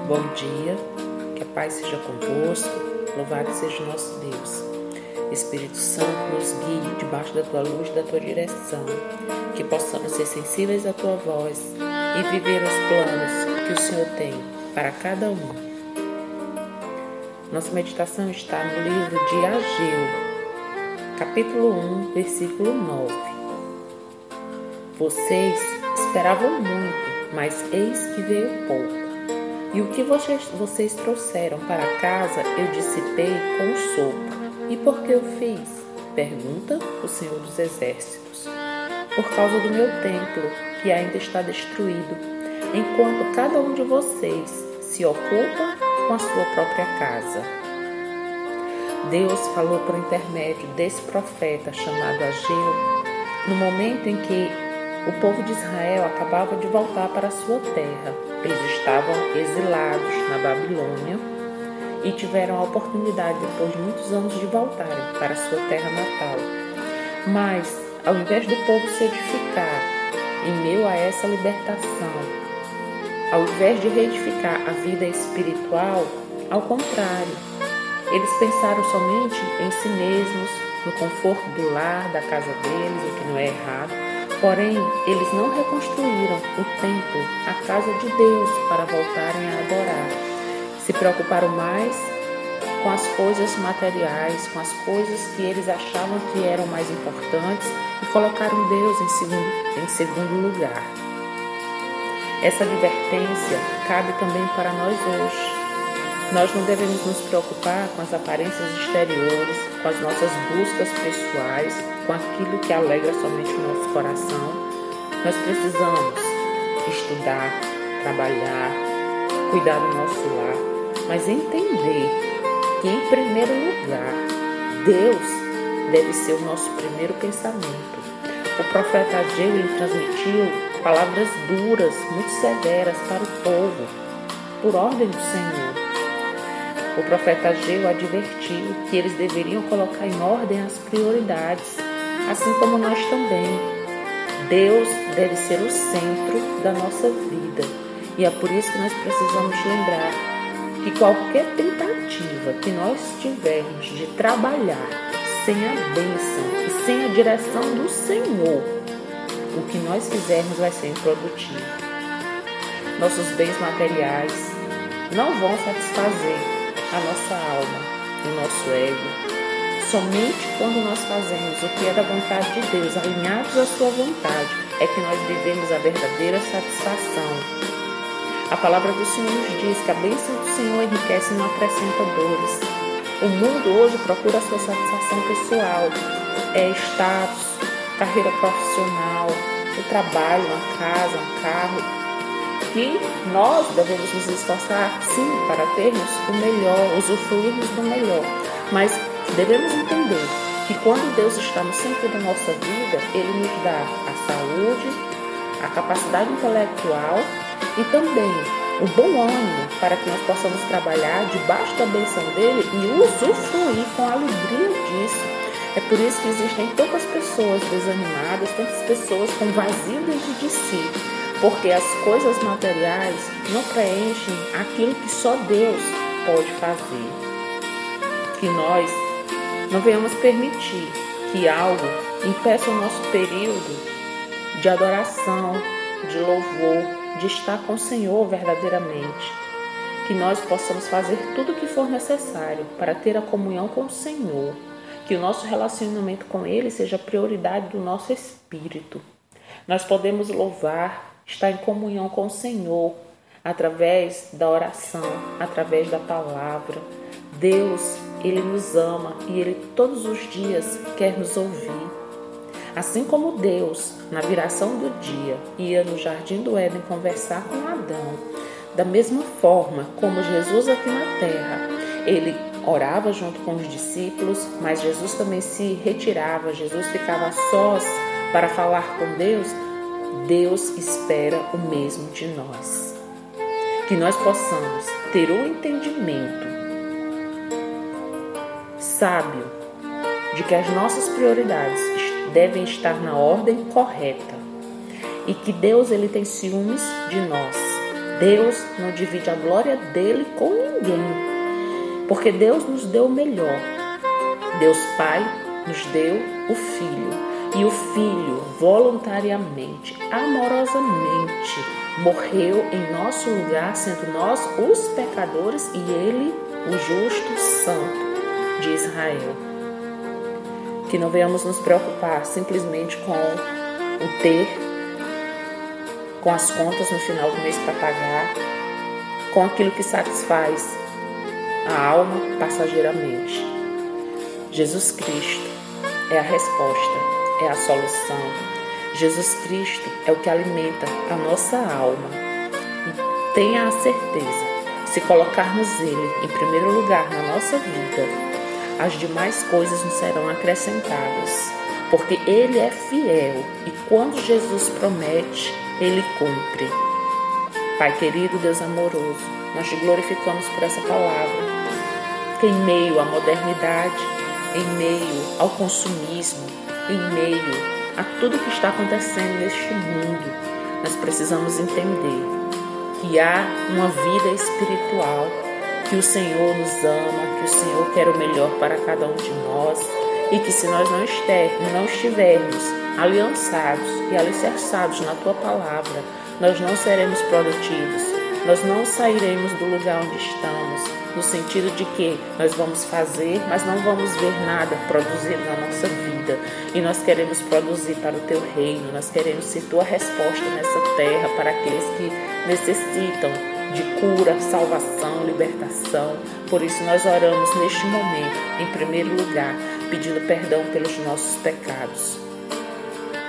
Bom dia, que a paz seja convosco, louvado seja o nosso Deus. Espírito Santo, nos guie debaixo da tua luz e da tua direção, que possamos ser sensíveis à tua voz e viver os planos que o Senhor tem para cada um. Nossa meditação está no livro de Ageu, capítulo 1, versículo 9. Vocês esperavam muito, mas eis que veio pouco. E o que vocês trouxeram para casa eu dissipei com o sopro. E por que eu fiz? Pergunta o Senhor dos Exércitos. Por causa do meu templo, que ainda está destruído, enquanto cada um de vocês se ocupa com a sua própria casa. Deus falou por intermédio desse profeta chamado Ageu, no momento em que o povo de Israel acabava de voltar para a sua terra. Eles estavam exilados na Babilônia e tiveram a oportunidade, depois de muitos anos, de voltarem para a sua terra natal. Mas, ao invés do povo se edificar em meio a essa libertação, ao invés de reedificar a vida espiritual, ao contrário, eles pensaram somente em si mesmos, no conforto do lar, da casa deles, o que não é errado. Porém, eles não reconstruíram o templo, a casa de Deus, para voltarem a adorar. Se preocuparam mais com as coisas materiais, com as coisas que eles achavam que eram mais importantes e colocaram Deus em segundo lugar. Essa advertência cabe também para nós hoje. Nós não devemos nos preocupar com as aparências exteriores, com as nossas buscas pessoais, com aquilo que alegra somente o nosso coração. Nós precisamos estudar, trabalhar, cuidar do nosso lar, mas entender que, em primeiro lugar, Deus deve ser o nosso primeiro pensamento. O profeta Ageu transmitiu palavras duras, muito severas para o povo, por ordem do Senhor. O profeta Ageu advertiu que eles deveriam colocar em ordem as prioridades, assim como nós também. Deus deve ser o centro da nossa vida. E é por isso que nós precisamos lembrar que qualquer tentativa que nós tivermos de trabalhar sem a bênção e sem a direção do Senhor, o que nós fizermos vai ser improdutivo. Nossos bens materiais não vão satisfazer a nossa alma, o nosso ego. Somente quando nós fazemos o que é da vontade de Deus, alinhados à sua vontade, é que nós vivemos a verdadeira satisfação. A palavra do Senhor nos diz que a bênção do Senhor enriquece e não acrescenta dores. O mundo hoje procura a sua satisfação pessoal, status, carreira profissional, o trabalho, uma casa, um carro, que nós devemos nos esforçar, sim, para termos o melhor, usufruirmos do melhor. Mas devemos entender que quando Deus está no centro da nossa vida, Ele nos dá a saúde, a capacidade intelectual e também o bom ânimo para que nós possamos trabalhar debaixo da bênção dEle e usufruir com alegria disso. É por isso que existem tantas pessoas desanimadas, tantas pessoas com vazio dentro de si, porque as coisas materiais não preenchem aquilo que só Deus pode fazer. Que nós não venhamos permitir que algo impeça o nosso período de adoração, de louvor, de estar com o Senhor verdadeiramente. Que nós possamos fazer tudo o que for necessário para ter a comunhão com o Senhor. Que o nosso relacionamento com Ele seja a prioridade do nosso espírito. Nós podemos louvar, estar em comunhão com o Senhor através da oração, através da palavra. Deus, Ele nos ama e Ele todos os dias quer nos ouvir. Assim como Deus, na viração do dia, ia no jardim do Éden conversar com Adão, da mesma forma como Jesus aqui na terra, Ele orava junto com os discípulos, mas Jesus também se retirava, Jesus ficava sós para falar com Deus. Deus espera o mesmo de nós. Que nós possamos ter o entendimento sábio de que as nossas prioridades devem estar na ordem correta e que Deus, Ele tem ciúmes de nós. Deus não divide a glória dele com ninguém, porque Deus nos deu o melhor. Deus Pai nos deu o Filho, e o Filho voluntariamente, amorosamente, morreu em nosso lugar, sendo nós os pecadores e ele o justo santo de Israel. Que não venhamos nos preocupar simplesmente com o ter, com as contas no final do mês para pagar, com aquilo que satisfaz a alma passageiramente. Jesus Cristo é a resposta, é a solução. Jesus Cristo é o que alimenta a nossa alma. E tenha a certeza, se colocarmos Ele em primeiro lugar na nossa vida, as demais coisas nos serão acrescentadas, porque Ele é fiel e quando Jesus promete, Ele cumpre. Pai querido, Deus amoroso, nós te glorificamos por essa palavra, que em meio à modernidade, em meio ao consumismo, em meio a tudo que está acontecendo neste mundo, nós precisamos entender que há uma vida espiritual, que o Senhor nos ama, que o Senhor quer o melhor para cada um de nós e que se nós não estivermos aliançados e alicerçados na Tua Palavra, nós não seremos produtivos, nós não sairemos do lugar onde estamos, no sentido de que nós vamos fazer, mas não vamos ver nada produzido na nossa vida. E nós queremos produzir para o Teu reino, nós queremos ser Tua resposta nessa terra para aqueles que necessitam de cura, salvação, libertação. Por isso nós oramos neste momento, em primeiro lugar, pedindo perdão pelos nossos pecados.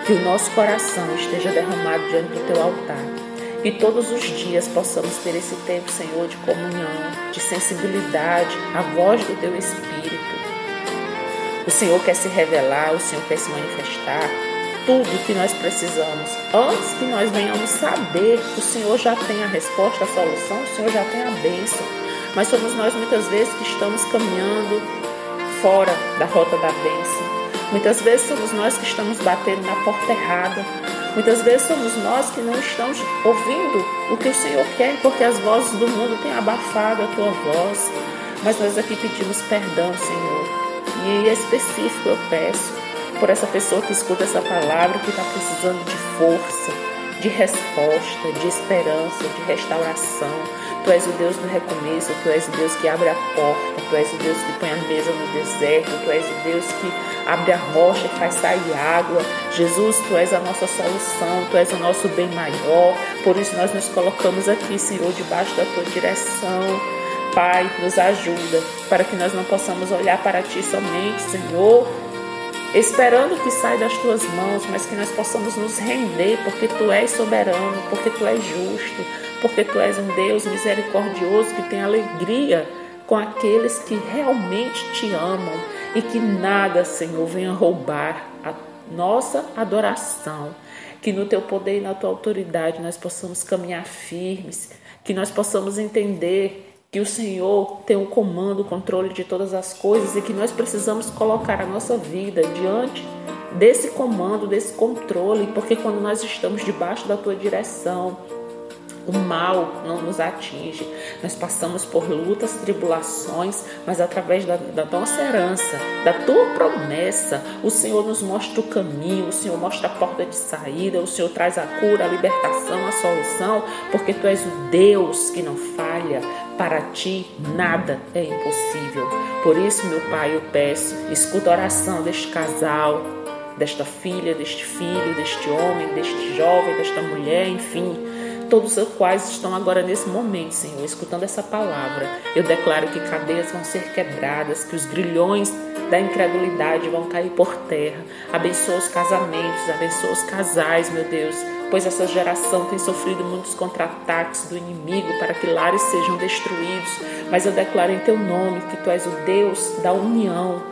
Que o nosso coração esteja derramado diante do Teu altar. Que todos os dias possamos ter esse tempo, Senhor, de comunhão, de sensibilidade à voz do Teu Espírito. O Senhor quer se revelar, o Senhor quer se manifestar. Tudo que nós precisamos, antes que nós venhamos saber, o Senhor já tem a resposta, a solução, o Senhor já tem a bênção. Mas somos nós muitas vezes que estamos caminhando fora da rota da bênção. Muitas vezes somos nós que estamos batendo na porta errada. Muitas vezes somos nós que não estamos ouvindo o que o Senhor quer, porque as vozes do mundo têm abafado a Tua voz. Mas nós aqui pedimos perdão, Senhor. E em específico eu peço por essa pessoa que escuta essa palavra, que está precisando de força, de resposta, de esperança, de restauração. Tu és o Deus do recomeço, Tu és o Deus que abre a porta, Tu és o Deus que põe a mesa no deserto, Tu és o Deus que abre a rocha e faz sair água. Jesus, Tu és a nossa solução, Tu és o nosso bem maior. Por isso nós nos colocamos aqui, Senhor, debaixo da Tua direção. Pai, nos ajuda para que nós não possamos olhar para Ti somente, Senhor, esperando que saia das Tuas mãos, mas que nós possamos nos render, porque Tu és soberano, porque Tu és justo, porque Tu és um Deus misericordioso que tem alegria com aqueles que realmente Te amam e que nada, Senhor, venha roubar a nossa adoração. Que no Teu poder e na Tua autoridade nós possamos caminhar firmes, que nós possamos entender que o Senhor tem o comando, o controle de todas as coisas e que nós precisamos colocar a nossa vida diante desse comando, desse controle, porque quando nós estamos debaixo da Tua direção, o mal não nos atinge. Nós passamos por lutas, tribulações, mas através da nossa herança, da Tua promessa, o Senhor nos mostra o caminho, o Senhor mostra a porta de saída, o Senhor traz a cura, a libertação, a solução, porque Tu és o Deus que não falha. Para Ti nada é impossível. Por isso, meu Pai, eu peço, escuta a oração deste casal, desta filha, deste filho, deste homem, deste jovem, desta mulher, enfim, todos os quais estão agora nesse momento, Senhor, escutando essa palavra. Eu declaro que cadeias vão ser quebradas, que os grilhões da incredulidade vão cair por terra. Abençoa os casamentos, abençoa os casais, meu Deus, pois essa geração tem sofrido muitos contra-ataques do inimigo para que lares sejam destruídos. Mas eu declaro em Teu nome que Tu és o Deus da união,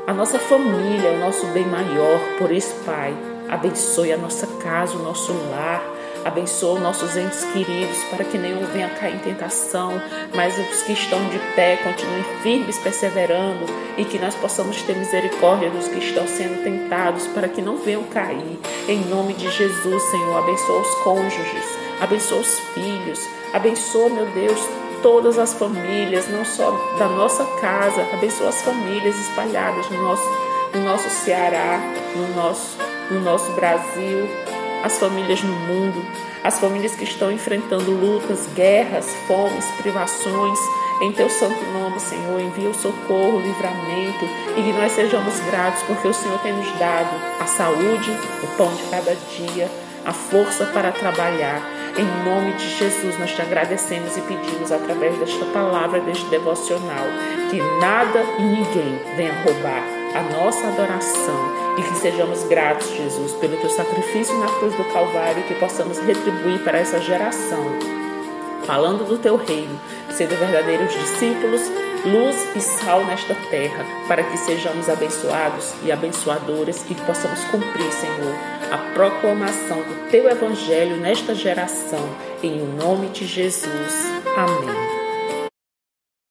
a nossa família, o nosso bem maior. Por isso, Pai, abençoe a nossa casa, o nosso lar, abençoa os nossos entes queridos para que nenhum venha cair em tentação, mas os que estão de pé continuem firmes, perseverando, e que nós possamos ter misericórdia dos que estão sendo tentados para que não venham cair. Em nome de Jesus, Senhor, abençoa os cônjuges, abençoa os filhos, abençoa, meu Deus, todas as famílias, não só da nossa casa, abençoa as famílias espalhadas no nosso Ceará, no nosso Brasil, as famílias no mundo, as famílias que estão enfrentando lutas, guerras, fomes, privações. Em teu santo nome, Senhor, envia o socorro, o livramento, e que nós sejamos gratos porque o Senhor tem nos dado a saúde, o pão de cada dia, a força para trabalhar. Em nome de Jesus, nós te agradecemos e pedimos através desta palavra, deste devocional, que nada e ninguém venha roubar a nossa adoração e que sejamos gratos, Jesus, pelo teu sacrifício na cruz do Calvário, e que possamos retribuir para essa geração, falando do teu reino, sendo verdadeiros discípulos, luz e sal nesta terra, para que sejamos abençoados e abençoadoras e que possamos cumprir, Senhor, a proclamação do teu evangelho nesta geração, em nome de Jesus. Amém.